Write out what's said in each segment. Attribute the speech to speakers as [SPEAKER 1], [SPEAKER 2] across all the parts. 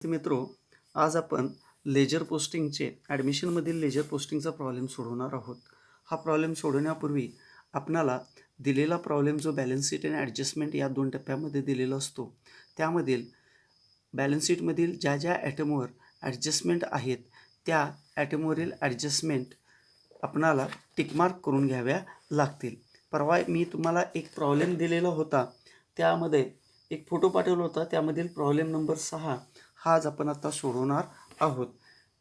[SPEAKER 1] मित्रो, आज आपण लेजर पोस्टिंगचे ॲडमिशनमधील लेजर पोस्टिंगचा प्रॉब्लेम सोडवणार आहोत. हा प्रॉब्लेम सोडवण्यापूर्वी आपणाला दिलेला प्रॉब्लेम जो बॅलन्स शीट आणि ॲडजस्टमेंट या 2 टप्प्यामध्ये दिलेला असतो, त्यामधील बॅलन्स शीटमधील ज्या ज्या ॲटमवर ॲडजस्टमेंट आहेत, त्या ॲटमवरील ॲडजस्टमेंट आपणाला टिकमार्क करून घ्याव्या लागतील. परवा मी तुम्हाला एक प्रॉब्लेम दिलेला होता, त्यामध्ये एक फोटो पाठवला होता, त्यामधील प्रॉब्लेम नंबर 6 हा आज आपण आता सोडवणार आहोत.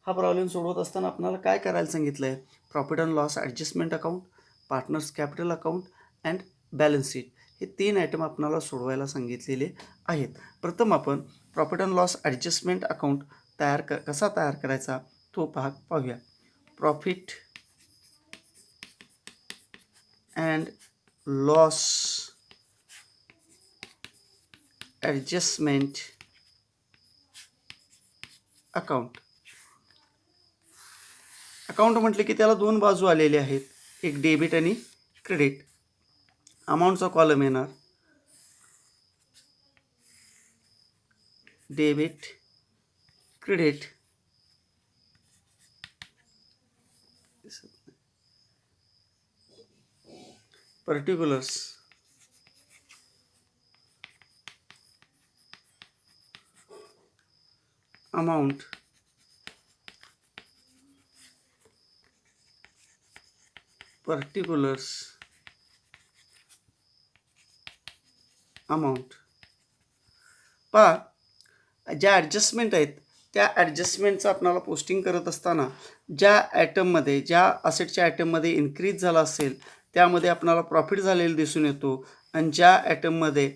[SPEAKER 1] हा प्रॉब्लेम सोडवत असताना आपल्याला काय करायला सांगितलं आहे? Profit and loss adjustment account, partners capital account and balance sheet हे 3 आयटम आपल्याला सोडवायला सांगितलेले आहेत. प्रथम आपण profit and loss adjustment account कसा तयार करायचा तो पाहूया. Profit and loss adjustment account. Account म्हटलं की त्याला 2 बाजू आलेल्या आहेत, एक डेबिट आणि क्रेडिट. अमाऊंटचा कॉलम येणार debit credit, particulars amount particulars amount. पहा, ज्या ॲडजस्टमेंट आहेत त्या ॲडजस्टमेंटचं आपल्याला पोस्टिंग करत असताना ज्या ॲटममध्ये, ज्या असेटच्या ॲटममध्ये इन्क्रीज झाला असेल त्यामध्ये आपल्याला प्रॉफिट झालेलं दिसून येतो, आणि ज्या ॲटममध्ये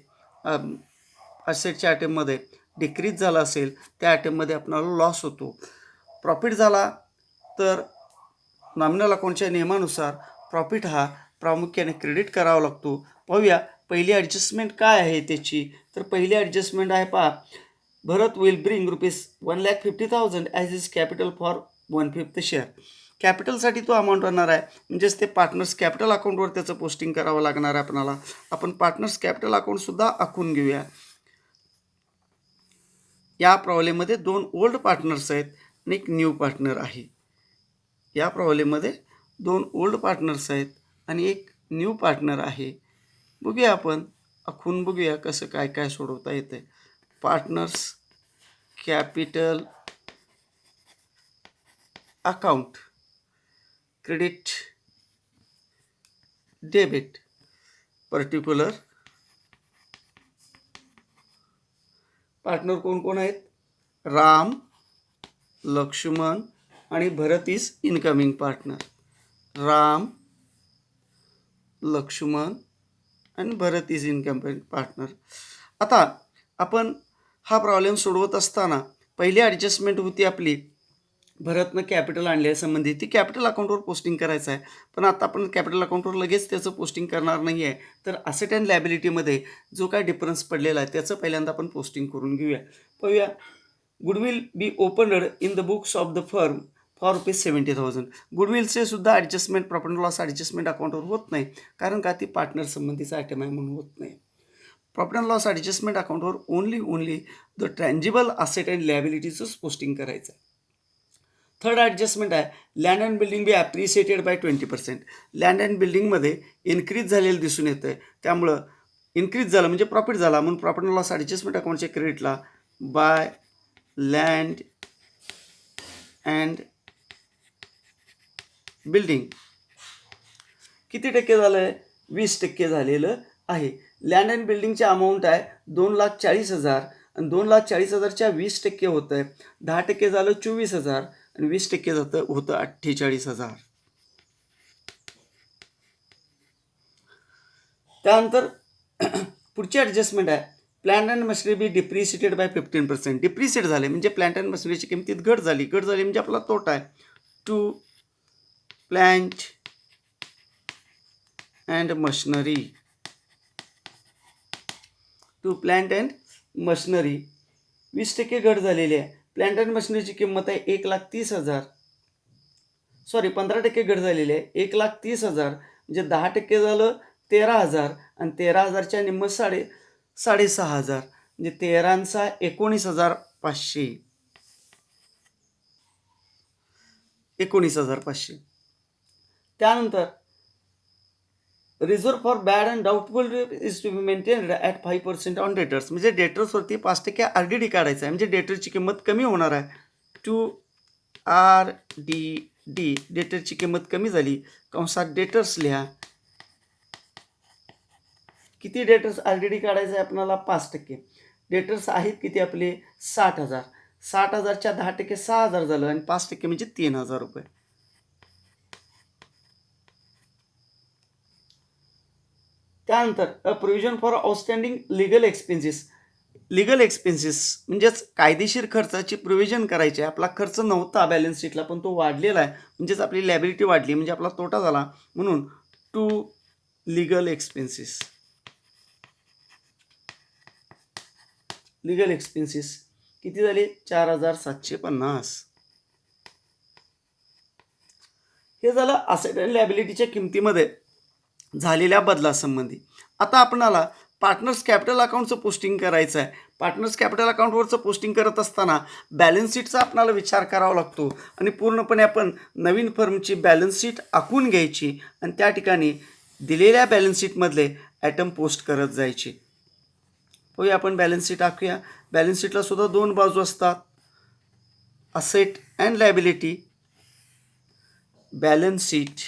[SPEAKER 1] असेटच्या ॲटममध्ये डिक्रीज झाला असेल त्या ॲटममध्ये आपल्याला लॉस होतो. प्रॉफिट झाला तर नॉमिनल अकाउंटच्या नियमानुसार प्रॉफिट हा प्रामुख्याने क्रेडिट करावा लागतो. पाहूया पहिली ॲडजस्टमेंट काय आहे त्याची. तर पहिली ॲडजस्टमेंट आहे, पहा, Bharat will bring ₹1,50,000 as is capital for 1/5 share. कॅपिटलसाठी तो अमाऊंट होणार आहे, म्हणजेच ते पार्टनर्स कॅपिटल अकाउंटवर त्याचं पोस्टिंग करावं लागणार आहे आपल्याला. आपण पार्टनर्स कॅपिटल अकाउंटसुद्धा आखून घेऊया. या प्रॉब्लेममध्ये 2 ओल्ड पार्टनर्स आहेत आणि एक न्यू पार्टनर आहे. या प्रॉब्लेममध्ये 2 ओल्ड पार्टनर्स आहेत आणि एक न्यू पार्टनर आहे. बघूया आपण आखून बघूया कसं काय काय सोडवता येतं. Partners capital account, credit debit, particular. Partner कोण कोण आहेत? राम, लक्ष्मण आणि Bharat is incoming partner. Ram, Lakshman आणि भरत इज इनकमिंग पार्टनर. आता आपण हा प्रॉब्लेम सोडवत असताना पहिली ॲडजस्टमेंट होती आपली, भरतनं कॅपिटल आणल्यासंबंधी, ती कॅपिटल अकाउंटवर पोस्टिंग करायचं आहे. पण आता आपण कॅपिटल अकाउंटवर लगेच त्याचं पोस्टिंग करणार नाही आहे, तर असेट अँड लायबिलिटीमध्ये जो काय डिफरन्स पडलेला आहे त्याचं पहिल्यांदा आपण पोस्टिंग करून घेऊया. पाहूया, goodwill B opened in the books of the firm for ₹70,000. गुडविलचे सुद्धा adjustment profit and loss adjustment अकाउंटवर होत नाही, कारण का ती पार्टनर संबंधीचा आयटम आहे म्हणून होत नाही. प्रॉफिट अँड लॉस ॲडजस्टमेंट अकाउंटवर only the tangible asset and लायबिलिटीचंच पोस्टिंग करायचं आहे. थर्ड ॲडजस्टमेंट आहे, land and building be appreciated by 20%. Land and बिल्डिंगमध्ये इन्क्रीज झालेलं दिसून येतं आहे, त्यामुळं इन्क्रीज झालं म्हणजे प्रॉफिट झाला, म्हणून प्रॉफिट अँड लॉस ॲडजस्टमेंट अकाउंटच्या क्रेडिटला बाय लँड अँड बिल्डिंग किती टक्के झालं आहे? 20% झालेलं आहे. लँड अँड बिल्डिंगची अमाऊंट आहे 2,40,000 आणि 2,40,000च्या 20% होतं आहे. 10% झालं 24,000 आणि 20% होतं 48,000. त्यानंतर पुढची ॲडजस्टमेंट आहे, plant and machinery be depreciated by 15%. Depreciate झाले म्हणजे प्लांट अँड मशिनरीची किमतीत घट झाली म्हणजे आपला तोटा आहे. To plant and machinery, to plant and machinery 20% घट झालेली आहे. प्लांट अँड मशिनरीची किंमत आहे 1,30,000. 15% घट झालेली आहे, 1,30,000 म्हणजे 10% झालं 13,000 आणि 13,000च्या निम्मं 6,500 म्हणजे 13 19,500. 19,500. त्यानंतर reserve for bad and doubtful is to be maintained at 5% on debtors. म्हणजे डेटर्सवरती 5% RDD काढायचं आहे. म्हणजे डेटरची किंमत कमी होणार आहे. टू RDD, डेटरची किंमत कमी झाली, कंसात डेटर्स लिहा. किती डेटर्स RDD काढायचं आहे आपल्याला? 5%. डेटर्स आहेत किती आपले? 60,000. 60,000च्या 10% 6,000 झालं आणि 5% म्हणजे 3,000 रुपये. त्यानंतर a provision for outstanding legal expenses. Legal expenses म्हणजेच कायदेशीर खर्चाची प्रोव्हिजन करायची आहे. आपला खर्च नव्हता बॅलन्स शीटला, पण तो वाढलेला आहे, म्हणजेच आपली लॅबिलिटी वाढली, म्हणजे आपला तोटा झाला. म्हणून to legal expenses. Legal expenses किती झाले? 4,750. हे झालं असेट अँड लॅबिलिटीच्या किमतीमध्ये झालेल्या बदलासंबंधी. आता आपणाला पार्टनर्स कॅपिटल अकाउंटचं पोस्टिंग करायचं आहे. पार्टनर्स कॅपिटल अकाउंटवरचं पोस्टिंग करत असताना बॅलन्स शीटचा आपल्याला विचार करावा लागतो आणि पूर्णपणे आपण नवीन फर्मची बॅलन्स शीट आखून घ्यायची आणि त्या ठिकाणी दिलेल्या बॅलन्स शीटमधले ॲटम पोस्ट करत जायचे. होय, आपण बॅलन्स शीट आखूया. बॅलन्स शीटला सुद्धा 2 बाजू असतात, asset and liability. Balance sheet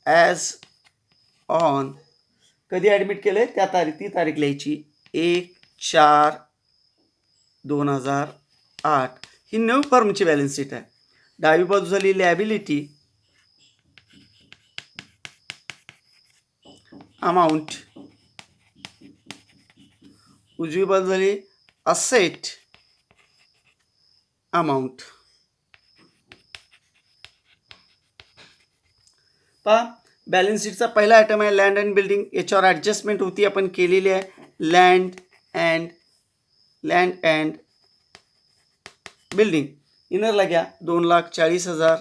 [SPEAKER 1] as on, कधी ॲडमिट केलं आहे त्या ती तारीख लिहायची 1/4/2008. ही न्यू फर्मची बॅलन्स शीट आहे. डावी बाजू झाली लॅबिलिटी अमाऊंट, उजवी बाजू झाली असेट अमाऊंट. पहा, बॅलन्स शीटचा पहिला आयटम आहे लँड अँड बिल्डिंग. याच्यावर ॲडजस्टमेंट होती, आपण केलेली आहे. लँड अँड बिल्डिंग इनरला घ्या 2,40,000.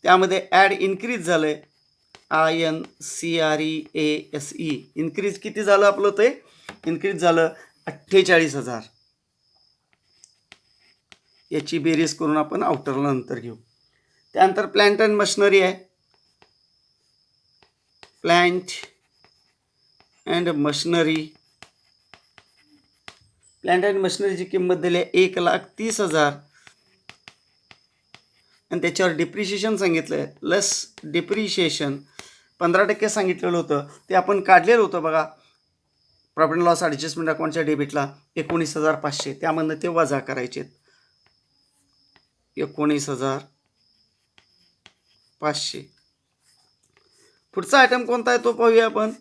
[SPEAKER 1] त्यामध्ये ॲड इन्क्रीज झालं आहे, INCREASE. इन्क्रीज किती झालं आपलं? ते इन्क्रीज झालं 48,000. याची बेरीज करून आपण आउटरला नंतर घेऊ. त्यानंतर प्लांट अँड मशिनरी आहे. प्लांट अँड मशिनरीची किंमत दिली आहे 1,30,000 आणि त्याच्यावर डिप्रिशिएशन सांगितलं आहे. लेस डिप्रिशिएशन 15% सांगितलेलं होतं, ते आपण काढलेलं होतं बघा. प्रॉफिट अँड लॉस ॲडजस्टमेंट अकाउंटच्या डेबिटला 19,500, त्यामधनं ते वजा करायचे. 19,500. पुढचा आयटम कोणता आहे तो पाहूया आपण.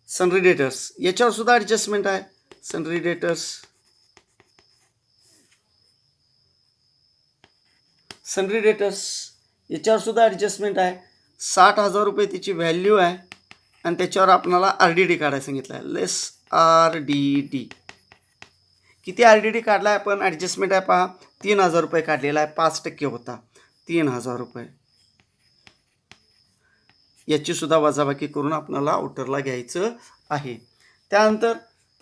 [SPEAKER 1] सनरी डेटर्स. याच्यावर सुद्धा ॲडजस्टमेंट आहे. सनरी डेटर्स याच्यावर सुद्धा ॲडजस्टमेंट आहे. 60,000 रुपये त्याची व्हॅल्यू आहे आणि त्याच्यावर आपल्याला RDD काढायला सांगितलं आहे. लेस RDD. किती RDD काढला आहे आपण? ॲडजस्टमेंट आहे पहा, 3,000 रुपये काढलेला आहे. 5% होता, 3,000 रुपये. याची सुद्धा वजाबाकी करून आपल्याला आउटरला घ्यायचं आहे. त्यानंतर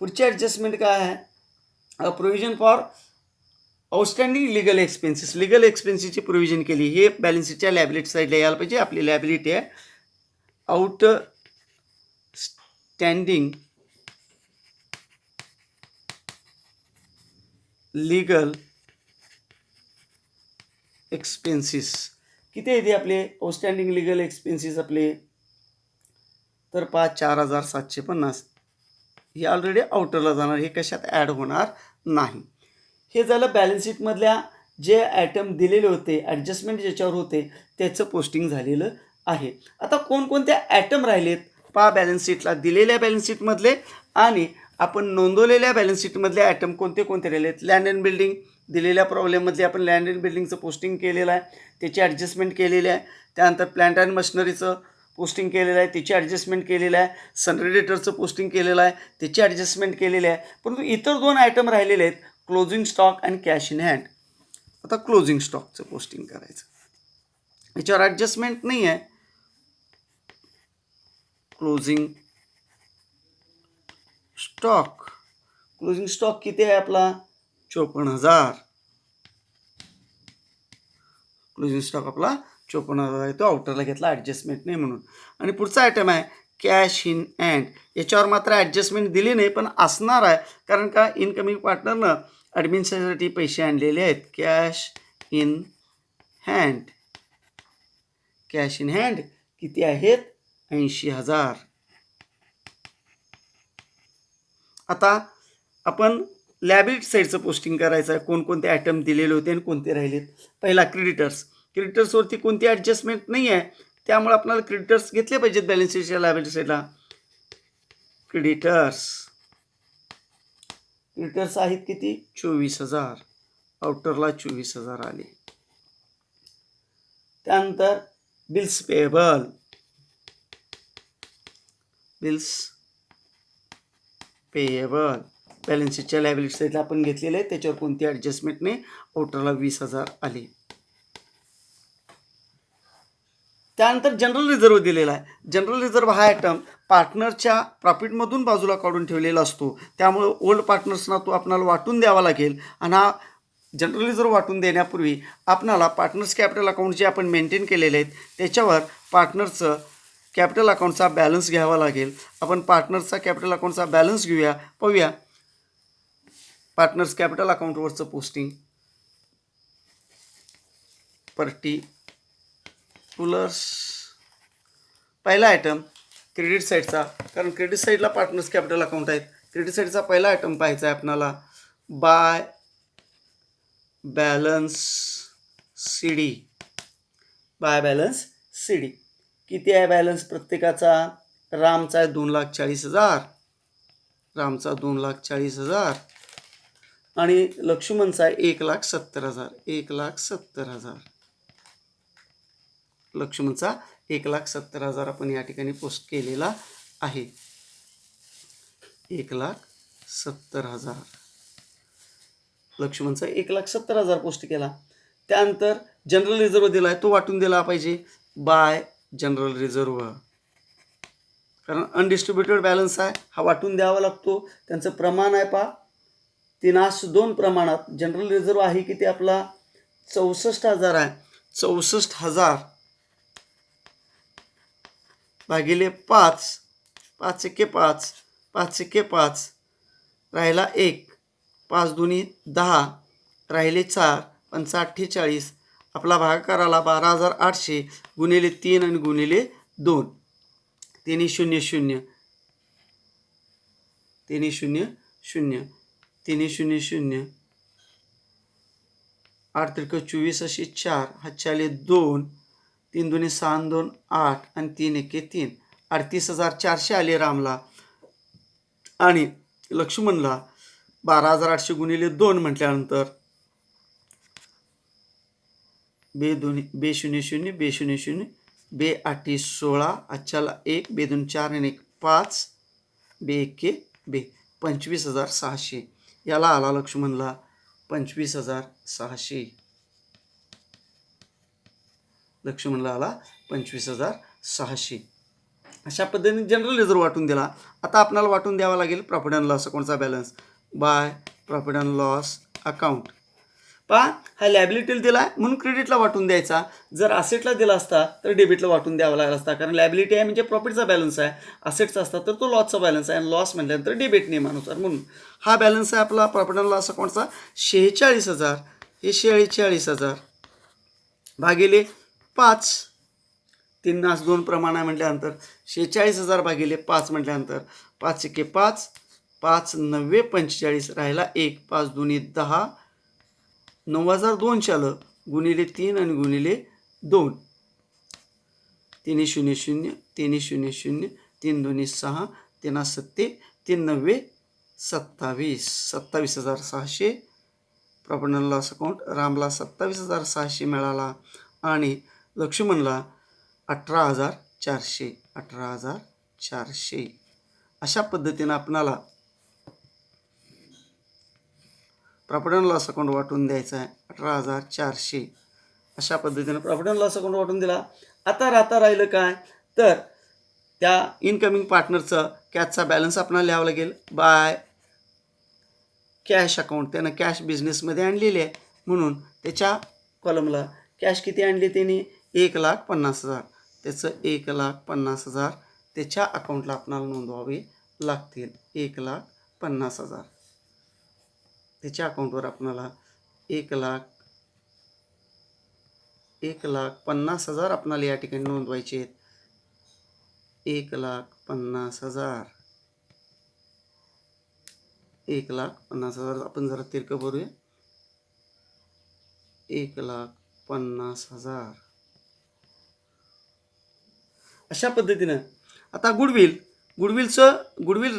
[SPEAKER 1] पुढची ॲडजस्टमेंट काय आहे? Provision for outstanding legal expenses. Legal एक्सपेन्सेसची प्रोव्हिजन केली. हे बॅलन्स शीटच्या लॅबिलिटी साईडला यायला पाहिजे. आपली लॅबिलिटी आहे आउटस्टँडिंग लिगल एक्सपेन्सेस. किती येते आपले आउटस्टँडिंग लिगल एक्सपेन्सेस आपले? तर 4,750. हे ऑलरेडी आउटरला जाणार, हे कशात ॲड होणार नाही. हे झालं बॅलन्स शीटमधल्या जे आयटम दिलेले होते, ॲडजस्टमेंट ज्याच्यावर होते त्याचं पोस्टिंग झालेलं आहे. आता कोणकोणते आयटम राहिलेत पहा बॅलन्स शीटला. दिलेल्या बॅलन्स शीटमधले आणि आपण नोंदवलेल्या बॅलन्स शीटमधले आयटम कोणते कोणते राहिलेत? लँड अँड बिल्डिंग दिलेल्या प्रॉब्लेममधले आपण लँड अँड बिल्डिंगचं पोस्टिंग केलेलं आहे, त्याची ॲडजस्टमेंट केलेली आहे. त्यानंतर प्लांट अँड मशिनरीचं पोस्टिंग केलेलं आहे, त्याची ॲडजस्टमेंट केलेलं आहे. सनरी डेटरचं पोस्टिंग केलेलं आहे, त्याची ॲडजस्टमेंट केलेली आहे. परंतु इतर 2 आयटम राहिलेले आहेत, क्लोजिंग स्टॉक आणि कॅश इन हँड. आता क्लोजिंग स्टॉकचं पोस्टिंग करायचं. याच्यावर ॲडजस्टमेंट नाही आहे. Closing stock. क्लोजिंग स्टॉक किती आहे आपला? 54,000. क्लोजिंग स्टॉक आपला 54,000 आहे. तो आउटरला घेतला ॲडजस्टमेंट नाही म्हणून. आणि पुढचा आयटम आहे कॅश इन हँड. याच्यावर मात्र ॲडजस्टमेंट दिली नाही, पण असणार आहे, कारण का इनकमिंग पार्टनरनं ॲडमिनसाठी पैसे आणलेले आहेत. Cash in hand. Cash in hand किती आहेत? 80,000. आता आपण लॅबिलिटी साईडचं पोस्टिंग करायचं आहे. कोणकोणते आयटम दिलेले होते आणि कोणते राहिलेत. पहिला क्रेडिटर्स. क्रेडिटर्सवरती कोणती ॲडजस्टमेंट नाही आहे, त्यामुळे आपल्याला क्रेडिटर्स घेतले पाहिजेत बॅलन्स शीटच्या लॅबिलिटी साईडला. क्रेडिटर्स आहेत किती? 24,000. आउटरला 24,000 आले. त्यानंतर बिल्स पेएबल. बॅलन्स शीटच्या लायबिलिटी साईडला आपण घेतलेले आहे, त्याच्यावर कोणती ॲडजस्टमेंट नाही. आउटरला 20,000 आले. त्यानंतर जनरल रिझर्व्ह दिलेला आहे. जनरल रिझर्व्ह हा आयटम पार्टनरच्या प्रॉफिटमधून बाजूला काढून ठेवलेला असतो, त्यामुळे ओल्ड पार्टनर्सना तो आपल्याला वाटून द्यावा लागेल. आणि हा जनरल रिझर्व्ह वाटून देण्यापूर्वी आपल्याला पार्टनर्स कॅपिटल अकाउंट जे आपण मेंटेन केलेले आहेत त्याच्यावर पार्टनरचं कॅपिटल अकाउंटचा बॅलन्स घ्यावा लागेल. आपण पार्टनर्सचा कॅपिटल अकाउंटचा बॅलन्स घेऊया, पाहूया. पार्टनर्स कॅपिटल अकाउंटवरचं पोस्टिंग. पर्टिक्युलर्स. पहिला आयटम क्रेडिट साईडचा, कारण क्रेडिट साईडला पार्टनर्स कॅपिटल अकाउंट आहेत. क्रेडिट साईडचा पहिला आयटम पाहायचा आहे आपल्याला. By balance C D. किती आहे बॅलन्स प्रत्येकाचा? रामचा आहे 2,40,000. रामचा 2,40,000 आणि लक्ष्मणचा आहे 1,70,000. 1,70,000. लक्ष्मणचा 1,70,000 आपण या ठिकाणी पोस्ट केलेला आहे. 1,70,000. लक्ष्मणचा 1,70,000 पोस्ट केला. त्यानंतर जनरल रिझर्व्ह दिला आहे, तो वाटून दिला पाहिजे बाय जनरल रिझर्व्ह, कारण अनडिस्ट्रीब्युटेड बॅलन्स आहे, हा वाटून द्यावा लागतो. त्यांचं प्रमाण आहे पहा 3:2 प्रमाणात. जनरल रिझर्व्ह आहे किती आपला? 64,000 आहे. 64,000 भागिले 5. 5 एके 5. 5 एके 5. राहिला 1. 5 दुनी 10. राहिले 4. 5 48. आपला भागाकार आला 12,800 गुणिले 3 आणि गुणिले 2. 3 0 0. 3 0 0. 3 0 0. 8 त्रिक 24 अशी 4. हातचे आले 2. 3 दुनी 6 2 8 आणि 3 एके 3. 38,400 आले रामला. आणि लक्ष्मणला 12,800 गुणिले 2 म्हटल्यानंतर बे 0 0 बे 0 0 बे 8 16. आजच्याला 1 बे 2 4 आणि 1 5 बे 1 बे 25,600. याला आला लक्ष्मणला 25,600. लक्ष्मणला आला 25,600. अशा पद्धतीने जनरल रिझर्व्ह वाटून दिला. आता आपल्याला वाटून द्यावा लागेल प्रॉफिट अँड लॉस अकाउंटचा balance by profit and loss account. पहा हा लॅबिलिटीला दिला आहे म्हणून क्रेडिटला वाटून द्यायचा. जर असेटला दिला असता तर डेबिटला वाटून द्यावा लागला असता, कारण लॅबिलिटी आहे म्हणजे प्रॉफिटचा बॅलन्स आहे. असेटचा असता तर तो लॉसचा बॅलन्स आहे, आणि लॉस म्हटल्यानंतर डेबिट नियमानुसार. म्हणून हा बॅलन्स आहे आपला प्रॉफिट अँड लॉस अकाउंटचा 46,000. हे 46,000 भागिले 5. 3:2 प्रमाण आहे म्हटल्यानंतर 46,000 भागिले 5 म्हटल्यानंतर 5 एके 5. 5 9 45. राहिला 1. 5 दुनी 10. 9,200 आलं गुणिले 3 आणि गुणिले 2. 3 0 0. 3 0 0. 3 दुनी 6. 3 7. 3 9 27. 27,600 प्रॉफिट अँड लॉस अकाउंट. रामला 27,600 मिळाला आणि लक्ष्मणला 18,400. 18,400. अशा पद्धतीनं आपणाला प्रॉफिट अँड लॉस अकाउंट वाटून द्यायचा आहे 18,400. अशा पद्धतीनं प्रॉफिट अँड लॉस अकाउंट वाटून दिला. आता राहिलं काय तर त्या इनकमिंग पार्टनरचं कॅशचा बॅलन्स आपल्याला लिहावं लागेल बाय कॅश अकाउंट. त्यानं कॅश बिझनेसमध्ये आणलेली आहे म्हणून त्याच्या कॉलमला कॅश किती आणली त्यांनी 1,50,000. त्याचं 1,50,000 त्याच्या अकाउंटला आपल्याला नोंदवावे लागतील. 1,50,000 त्याच्या अकाउंटवर आपल्याला 1,50,000 आपल्याला या ठिकाणी नोंदवायचे आहेत. 1,50,000 1,50,000 आपण जरा तिरकं भरूया. 1,50,000 अशा पद्धतीनं. आता गुडविल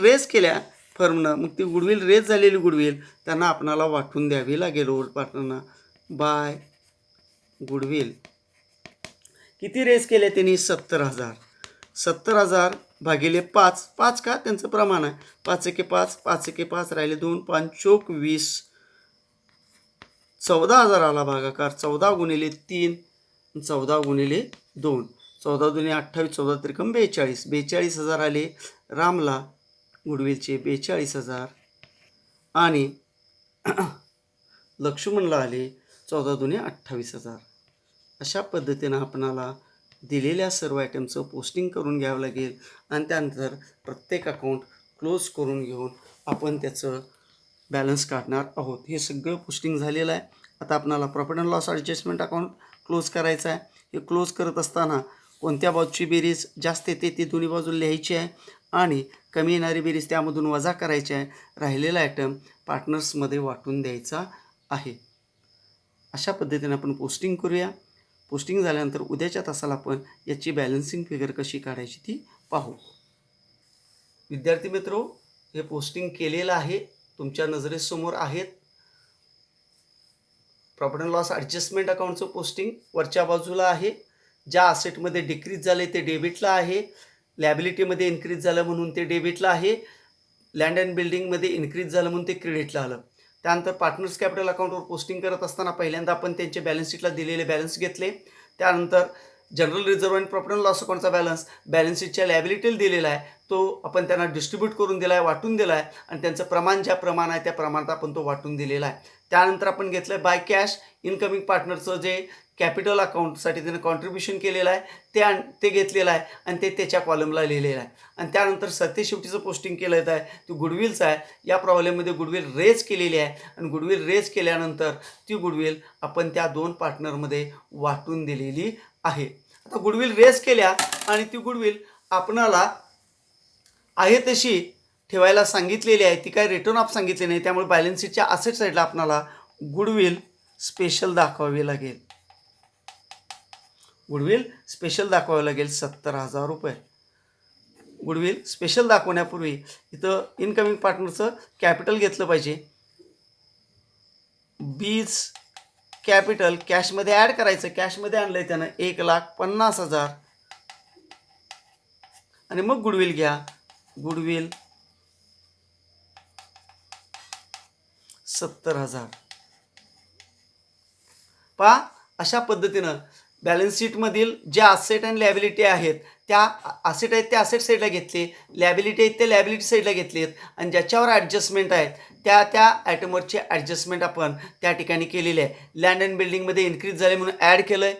[SPEAKER 1] रेज केल्या फर्मनं. मग ती गुडविल रेज झालेली गुडविल त्यांना आपणाला वाटून द्यावी लागेल ओल्ड पार्टनरना बाय गुडविल. किती रेज केले त्यांनी 70,000. 70,000 भागिले 5 का त्यांचं प्रमाण आहे. 5 एके 5 5 एके 5 राहिले 2 5 चोक 20 14,000 आला भागाकार. 14 गुणिले 3 14 गुणिले 2 14 दुने 28 14 त्रिकम 42 42,000 आले रामला गुडविलचे 42,000 आणि लक्ष्मणला आले 14 दुने 28,000. अशा पद्धतीनं आपणाला दिलेल्या सर्व आयटमचं पोस्टिंग करून घ्यावं लागेल आणि त्यानंतर प्रत्येक अकाउंट क्लोज करून घेऊन आपण त्याचं बॅलन्स काढणार आहोत. हे सगळं पोस्टिंग झालेलं आहे. आता आपणाला profit and loss adjustment account close करायचं आहे. हे क्लोज करत असताना कोणत्या बाजूची बेरीज जास्त येते ती दोन्ही बाजूला लिहायची आहे आणि कमी येणारी बेरीज त्यामधून वजा करायची आहे. राहिलेला आयटम पार्टनर्समध्ये वाटून द्यायचा आहे. अशा पद्धतीने आपण पोस्टिंग करूया. पोस्टिंग झाल्यानंतर उद्याच्या तासाला आपण याची बॅलन्सिंग फिगर कशी काढायची ती पाहू. विद्यार्थी मित्रो, हे पोस्टिंग केलेलं आहे, तुमच्या नजरेसमोर आहेत. प्रॉफिट अँड लॉस ॲडजस्टमेंट अकाउंटचं पोस्टिंग वरच्या बाजूला आहे. ज्या असेटमध्ये डिक्रीज झाले ते डेबिटला आहे. लॅबिलिटीमध्ये इन्क्रीज झालं म्हणून ते डेबिटला आहे. लँड अँड बिल्डिंगमध्ये इन्क्रीज झालं म्हणून ते क्रेडिटला आलं. त्यानंतर पार्टनर्स कॅपिटल अकाउंटवर पोस्टिंग करत असताना पहिल्यांदा आपण त्यांचे बॅलन्स शीटला दिलेले बॅलन्स घेतले. त्यानंतर जनरल रिझर्व्ह आणि प्रॉफिट अँड लॉस अकाउंटचा बॅलन्स शीटच्या लॅबिलिटीला दिलेला आहे. तो आपण त्यांना डिस्ट्रीब्यूट करून दिला आहे, वाटून दिला आहे आणि त्यांचं प्रमाण ज्या प्रमाण आहे त्या प्रमाणात आपण तो वाटून दिलेला आहे. त्यानंतर आपण घेतलं आहे बाय कॅश इनकमिंग पार्टनरचं जे कॅपिटल अकाउंटसाठी त्यानं कॉन्ट्रीब्युशन केलेलं आहे ते घेतलेलं आहे आणि ते त्याच्या कॉलमला लिहिलेलं आहे. आणि त्यानंतर सरतेशेवटीचं पोस्टिंग केलं आहे ते गुडविलचं आहे. या प्रॉब्लेममध्ये गुडविल रेज केलेली आहे आणि गुडविल रेज केल्यानंतर ती गुडविल आपण त्या 2 पार्टनरमध्ये वाटून दिलेली आहे. आता गुडविल रेज केल्या आणि ती गुडविल आपणाला आहे तशी ठेवायला सांगितलेली आहे. ती काय रिटर्न ऑफ सांगितली नाही. त्यामुळे बॅलन्स शीटच्या असेट साईडला आपणाला गुडविल स्पेशल दाखवावी लागेल. गुडविल स्पेशल दाखवावं लागेल 70,000 रुपये. गुडविल स्पेशल दाखवण्यापूर्वी इथं इनकमिंग पार्टनरचं कॅपिटल घेतलं पाहिजे. बीज कॅपिटल कॅशमध्ये ॲड करायचं. कॅशमध्ये आणलं आहे त्यानं 1,50,000 आणि मग गुडविल घ्या. गुडविल 70,000. पहा, अशा पद्धतीनं बॅलन्स शीटमधील ज्या असेट आणि लॅबिलिटी आहेत त्या असेट आहेत त्या असेट साईडला घेतले, लॅबिलिटी आहेत त्या लॅबिलिटी साईडला घेतलेत आणि ज्याच्यावर ॲडजस्टमेंट आहेत त्या आयटमवरचे ॲडजस्टमेंट आपण त्या ठिकाणी केलेले आहे. लँड अँड बिल्डिंगमध्ये इन्क्रीज झाले म्हणून ॲड केलं आहे,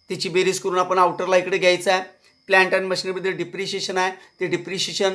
[SPEAKER 1] त्याची बेरीज करून आपण आउटरला इकडे घ्यायचं आहे. प्लांट अँड मशिनरीमध्ये डिप्रिशिएशन आहे, ते डिप्रिशिएशन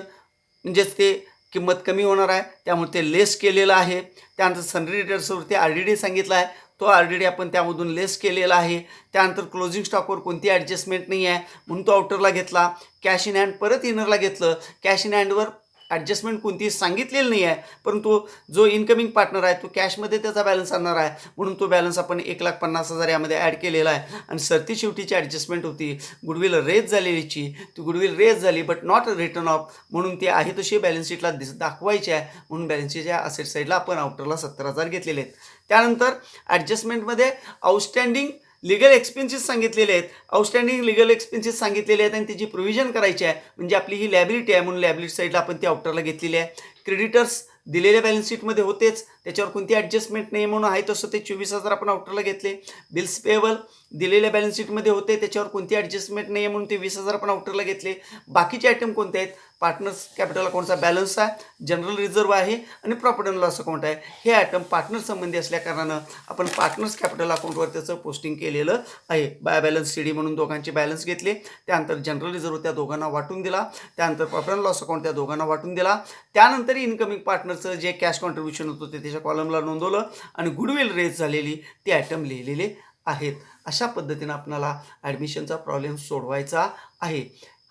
[SPEAKER 1] म्हणजेच ते किंमत कमी होणार आहे त्यामुळे ते लेस केलेलं आहे. त्यानंतर सनरी डेटर्सवरती RDD सांगितला आहे, तो RDD आपण त्यामधून लेस केलेला आहे. त्यानंतर क्लोजिंग स्टॉकवर कोणती ॲडजस्टमेंट नाही आहे म्हणून तो आउटरला घेतला. कॅश इन हँड परत इनरला घेतलं. कॅश इन हँडवर ॲडजस्टमेंट कोणती सांगितलेली नाही आहे, परंतु जो इनकमिंग पार्टनर आहे तो कॅशमध्ये त्याचा बॅलन्स आणणार आहे म्हणून तो बॅलन्स आपण 1,50,000 यामध्ये ॲड केलेला आहे. आणि सरती शेवटीची ॲडजस्टमेंट होती गुडविल रेज झालेलीची, ती गुडविल रेज झाली बट नॉट रिटर्न ऑफ म्हणून ती आहे तशी बॅलन्स शीटला दाखवायची आहे म्हणून बॅलन्स शीटच्या असेट साईडला आपण आउटरला 70,000 घेतलेले आहेत. त्यानंतर ॲडजस्टमेंटमध्ये आउटस्टँडिंग लिगल एक्सपेन्सेस सांगितलेले आहेत. आउटस्टँडिंग लिगल एक्सपेन्सेस सांगितलेले आहेत आणि त्याची प्रोव्हिजन करायची आहे म्हणजे आपली ही लॅबिलिटी आहे म्हणून लॅबिलिटी साईडला आपण ती आउटरला घेतलेली आहे. क्रेडिटर्स दिलेल्या बॅलन्स शीटमध्ये होतेच त्याच्यावर कोणती ॲडजस्टमेंट नाही म्हणून आहे तसं ते 24,000 आपण आउटरला घेतले. बिल्स पेएबल दिलेल्या बॅलन्स शीटमध्ये होते, त्याच्यावर कोणती ॲडजस्टमेंट नाही आहे म्हणून ते 20,000 आपण आउटरला घेतले. बाकीचे आयटम कोणते आहेत? पार्टनर्स कॅपिटल अकाउंटचा बॅलन्स आहे, जनरल रिझर्व्ह आहे आणि प्रॉफिट अँड लॉस अकाउंट आहे. हे आयटम पार्टनर संबंधी असल्या कारणानं आपण पार्टनर्स कॅपिटल अकाउंटवर त्याचं पोस्टिंग केलेलं आहे. बाय बॅलन्स सी डी म्हणून दोघांचे बॅलन्स घेतले, त्यानंतर जनरल रिझर्व्ह त्या दोघांना वाटून दिला, त्यानंतर प्रॉफिट अँड लॉस अकाउंट त्या दोघांना वाटून दिला, त्यानंतर इनकमिंग पार्टनरचं जे कॅश कॉन्ट्रीब्युशन होतं ते त्याच्या कॉलमला नोंदवलं आणि गुडविल रेज झालेली ते आयटम लिहिलेले आहेत. अशा पद्धतीनं आपल्याला ॲडमिशनचा प्रॉब्लेम सोडवायचा आहे.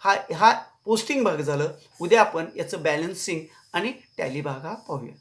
[SPEAKER 1] हा पोस्टिंग भाग झालं. उद्या आपण याचं बॅलन्सिंग आणि टॅली भाग हा पाहूया.